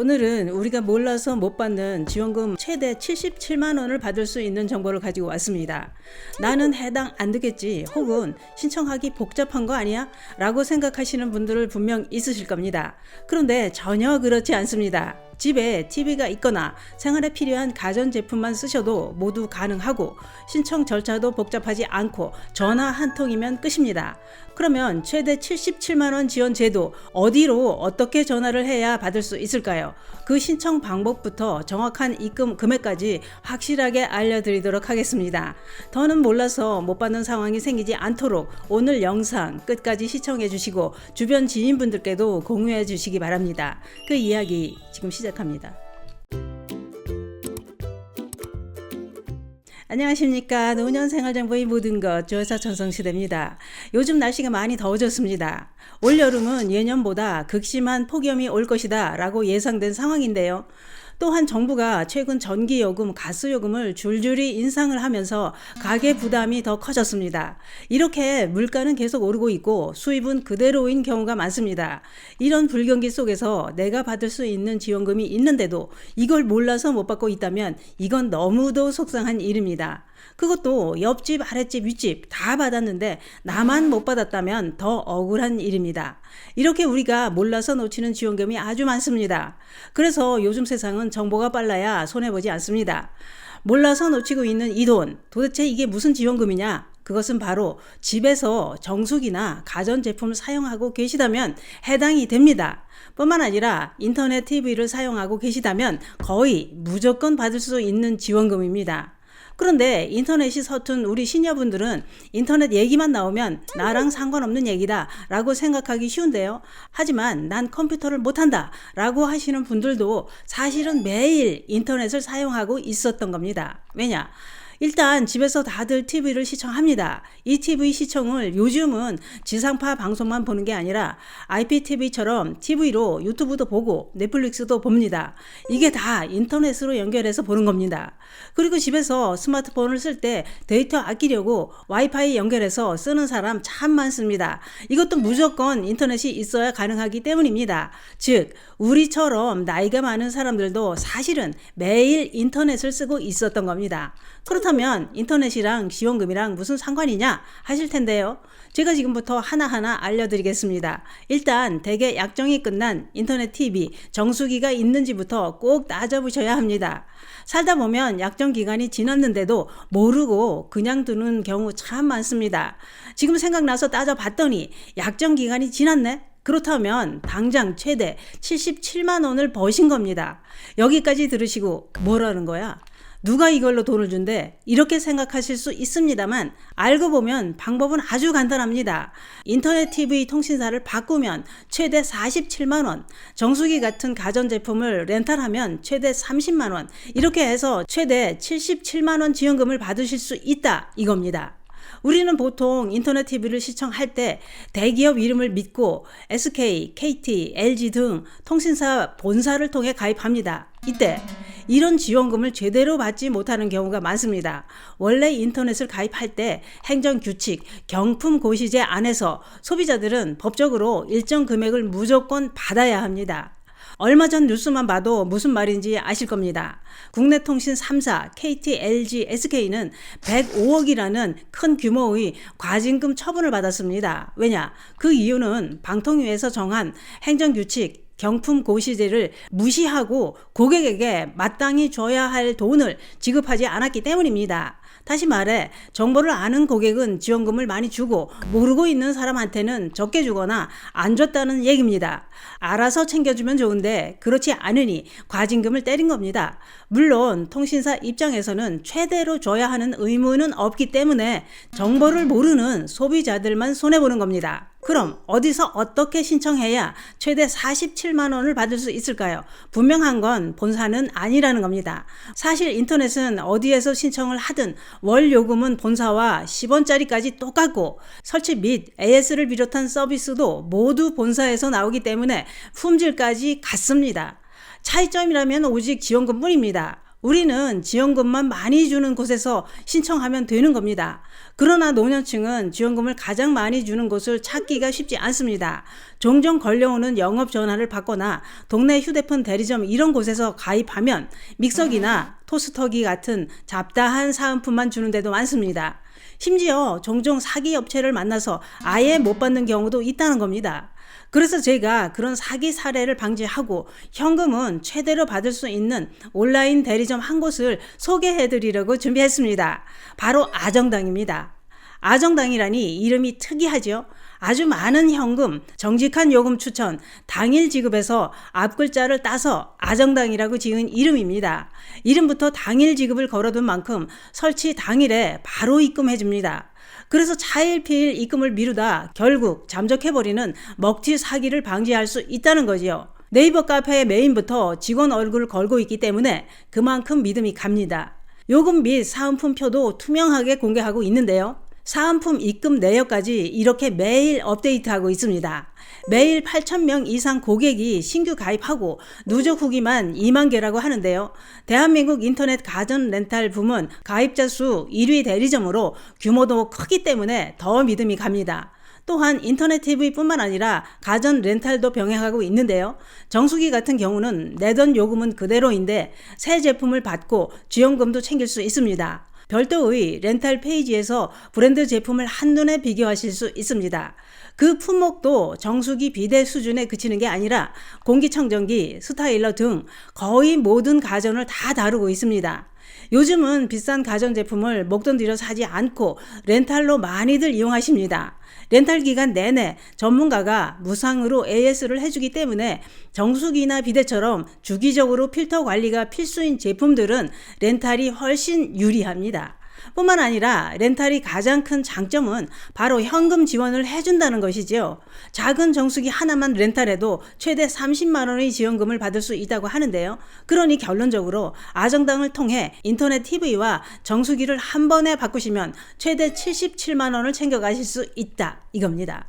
오늘은 우리가 몰라서 못 받는 지원금 최대 77만 원을 받을 수 있는 정보를 가지고 왔습니다. 나는 해당 안 되겠지 혹은 신청하기 복잡한 거 아니야? 라고 생각하시는 분들을 분명 있으실 겁니다. 그런데 전혀 그렇지 않습니다. 집에 TV가 있거나 생활에 필요한 가전제품만 쓰셔도 모두 가능하고 신청 절차도 복잡하지 않고 전화 한 통이면 끝입니다. 그러면 최대 77만 원 지원 제도 어디로 어떻게 전화를 해야 받을 수 있을까요? 그 신청 방법부터 정확한 입금 금액까지 확실하게 알려드리도록 하겠습니다. 더는 몰라서 못 받는 상황이 생기지 않도록 오늘 영상 끝까지 시청해 주시고 주변 지인분들께도 공유해 주시기 바랍니다. 그 이야기 지금 시작합니다. 안녕하십니까. 노년생활정보의 모든 것 조여사 전성시대입니다. 요즘 날씨가 많이 더워졌습니다. 올여름은 예년보다 극심한 폭염이 올 것이다 라고 예상된 상황인데요. 또한 정부가 최근 전기요금, 가스요금을 줄줄이 인상을 하면서 가계 부담이 더 커졌습니다. 이렇게 물가는 계속 오르고 있고 수입은 그대로인 경우가 많습니다. 이런 불경기 속에서 내가 받을 수 있는 지원금이 있는데도 이걸 몰라서 못 받고 있다면 이건 너무도 속상한 일입니다. 그것도 옆집, 아랫집, 윗집 다 받았는데 나만 못 받았다면 더 억울한 일입니다. 이렇게 우리가 몰라서 놓치는 지원금이 아주 많습니다. 그래서 요즘 세상은 정보가 빨라야 손해보지 않습니다. 몰라서 놓치고 있는 이 돈, 도대체 이게 무슨 지원금이냐? 그것은 바로 집에서 정수기나 가전제품을 사용하고 계시다면 해당이 됩니다. 뿐만 아니라 인터넷 TV를 사용하고 계시다면 거의 무조건 받을 수 있는 지원금입니다. 그런데 인터넷이 서툰 우리 시니어분들은 인터넷 얘기만 나오면 나랑 상관없는 얘기다 라고 생각하기 쉬운데요. 하지만 난 컴퓨터를 못한다 라고 하시는 분들도 사실은 매일 인터넷을 사용하고 있었던 겁니다. 왜냐? 일단 집에서 다들 TV를 시청합니다. 이 TV 시청을 요즘은 지상파 방송만 보는 게 아니라 IPTV처럼 TV로 유튜브도 보고 넷플릭스도 봅니다. 이게 다 인터넷으로 연결해서 보는 겁니다. 그리고 집에서 스마트폰을 쓸 때 데이터 아끼려고 와이파이 연결해서 쓰는 사람 참 많습니다. 이것도 무조건 인터넷이 있어야 가능하기 때문입니다. 즉 우리처럼 나이가 많은 사람들도 사실은 매일 인터넷을 쓰고 있었던 겁니다. 그렇다면 인터넷이랑 지원금이랑 무슨 상관이냐 하실 텐데요. 제가 지금부터 하나하나 알려드리겠습니다. 일단 대개 약정이 끝난 인터넷 TV, 정수기가 있는지부터 꼭 따져보셔야 합니다. 살다 보면 약정 기간이 지났는데도 모르고 그냥 두는 경우 참 많습니다. 지금 생각나서 따져봤더니 약정 기간이 지났네? 그렇다면 당장 최대 77만 원을 버신 겁니다. 여기까지 들으시고 뭐라는 거야? 누가 이걸로 돈을 준대? 이렇게 생각하실 수 있습니다만 알고 보면 방법은 아주 간단합니다. 인터넷 TV 통신사를 바꾸면 최대 47만 원, 정수기 같은 가전제품을 렌탈하면 최대 30만 원, 이렇게 해서 최대 77만 원 지원금을 받으실 수 있다 이겁니다. 우리는 보통 인터넷 TV를 시청할 때 대기업 이름을 믿고 SK, KT, LG 등 통신사 본사를 통해 가입합니다. 이때 이런 지원금을 제대로 받지 못하는 경우가 많습니다. 원래 인터넷을 가입할 때 행정규칙, 경품고시제 안에서 소비자들은 법적으로 일정 금액을 무조건 받아야 합니다. 얼마 전 뉴스만 봐도 무슨 말인지 아실 겁니다. 국내 통신 3사 KT, LG, SK는 105억이라는 큰 규모의 과징금 처분을 받았습니다. 왜냐? 그 이유는 방통위에서 정한 행정규칙, 경품고시제를 무시하고 고객에게 마땅히 줘야 할 돈을 지급하지 않았기 때문입니다. 다시 말해 정보를 아는 고객은 지원금을 많이 주고 모르고 있는 사람한테는 적게 주거나 안 줬다는 얘기입니다. 알아서 챙겨주면 좋은데 그렇지 않으니 과징금을 때린 겁니다. 물론 통신사 입장에서는 최대로 줘야 하는 의무는 없기 때문에 정보를 모르는 소비자들만 손해보는 겁니다. 그럼 어디서 어떻게 신청해야 최대 47만 원을 받을 수 있을까요? 분명한 건 본사는 아니라는 겁니다. 사실 인터넷은 어디에서 신청을 하든 월 요금은 본사와 10원짜리까지 똑같고 설치 및 AS를 비롯한 서비스도 모두 본사에서 나오기 때문에 품질까지 같습니다. 차이점이라면 오직 지원금뿐입니다. 우리는 지원금만 많이 주는 곳에서 신청하면 되는 겁니다. 그러나 노년층은 지원금을 가장 많이 주는 곳을 찾기가 쉽지 않습니다. 종종 걸려오는 영업 전화를 받거나 동네 휴대폰 대리점 이런 곳에서 가입하면 믹서기나 토스터기 같은 잡다한 사은품만 주는 데도 많습니다. 심지어 종종 사기 업체를 만나서 아예 못 받는 경우도 있다는 겁니다. 그래서 제가 그런 사기 사례를 방지하고 현금은 최대로 받을 수 있는 온라인 대리점 한 곳을 소개해 드리려고 준비했습니다. 바로 아정당입니다. 아정당이라니 이름이 특이하죠? 아주 많은 현금, 정직한 요금 추천, 당일 지급에서 앞글자를 따서 아정당이라고 지은 이름입니다. 이름부터 당일 지급을 걸어둔 만큼 설치 당일에 바로 입금해줍니다. 그래서 차일피일 입금을 미루다 결국 잠적해버리는 먹튀 사기를 방지할 수 있다는 거지요. 네이버 카페의 메인부터 직원 얼굴을 걸고 있기 때문에 그만큼 믿음이 갑니다. 요금 및 사은품표도 투명하게 공개하고 있는데요. 사은품 입금 내역까지 이렇게 매일 업데이트하고 있습니다. 매일 8,000명 이상 고객이 신규 가입하고 누적 후기만 2만 개라고 하는데요. 대한민국 인터넷 가전 렌탈 부문 가입자 수 1위 대리점으로 규모도 크기 때문에 더 믿음이 갑니다. 또한 인터넷 TV뿐만 아니라 가전 렌탈도 병행하고 있는데요. 정수기 같은 경우는 내던 요금은 그대로인데 새 제품을 받고 지원금도 챙길 수 있습니다. 별도의 렌탈 페이지에서 브랜드 제품을 한눈에 비교하실 수 있습니다. 그 품목도 정수기 비대 수준에 그치는 게 아니라 공기청정기, 스타일러 등 거의 모든 가전을 다 다루고 있습니다. 요즘은 비싼 가전제품을 목돈 들여 사지 않고 렌탈로 많이들 이용하십니다. 렌탈 기간 내내 전문가가 무상으로 AS를 해주기 때문에 정수기나 비데처럼 주기적으로 필터 관리가 필수인 제품들은 렌탈이 훨씬 유리합니다. 뿐만 아니라 렌탈이 가장 큰 장점은 바로 현금 지원을 해준다는 것이죠. 작은 정수기 하나만 렌탈해도 최대 30만 원의 지원금을 받을 수 있다고 하는데요. 그러니 결론적으로 아정당을 통해 인터넷 TV와 정수기를 한 번에 바꾸시면 최대 77만 원을 챙겨가실 수 있다 이겁니다.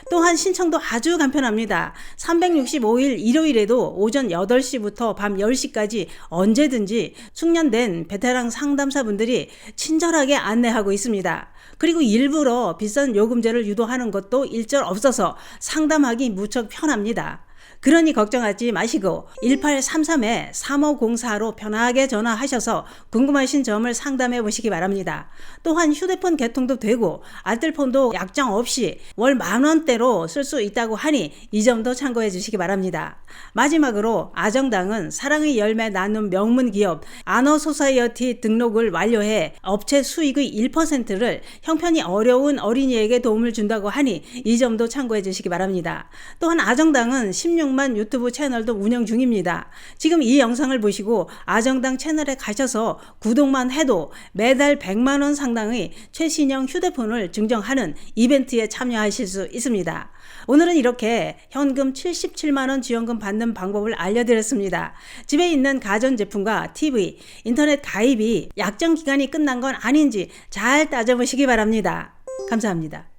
또한 신청도 아주 간편합니다. 365일 일요일에도 오전 8시부터 밤 10시까지 언제든지 숙련된 베테랑 상담사분들이 친절하게 안내하고 있습니다. 그리고 일부러 비싼 요금제를 유도하는 것도 일절 없어서 상담하기 무척 편합니다. 그러니 걱정하지 마시고 1833-3504로 편하게 전화하셔서 궁금하신 점을 상담해 보시기 바랍니다. 또한 휴대폰 개통도 되고 알뜰폰도 약정 없이 월 10,000원대로 쓸 수 있다고 하니 이 점도 참고해 주시기 바랍니다. 마지막으로 아정당은 사랑의 열매 나눔 명문 기업 아너소사이어티 등록을 완료해 업체 수익의 1%를 형편이 어려운 어린이에게 도움을 준다고 하니 이 점도 참고해 주시기 바랍니다. 또한 아정당은 16만 유튜브 채널도 운영 중입니다. 지금 이 영상을 보시고 아정당 채널에 가셔서 구독만 해도 매달 100만 원 상당의 최신형 휴대폰을 증정하는 이벤트에 참여하실 수 있습니다. 오늘은 이렇게 현금 77만 원 지원금 받는 방법을 알려드렸습니다. 집에 있는 가전제품과 TV, 인터넷 가입이 약정 기간이 끝난 건 아닌지 잘 따져보시기 바랍니다. 감사합니다.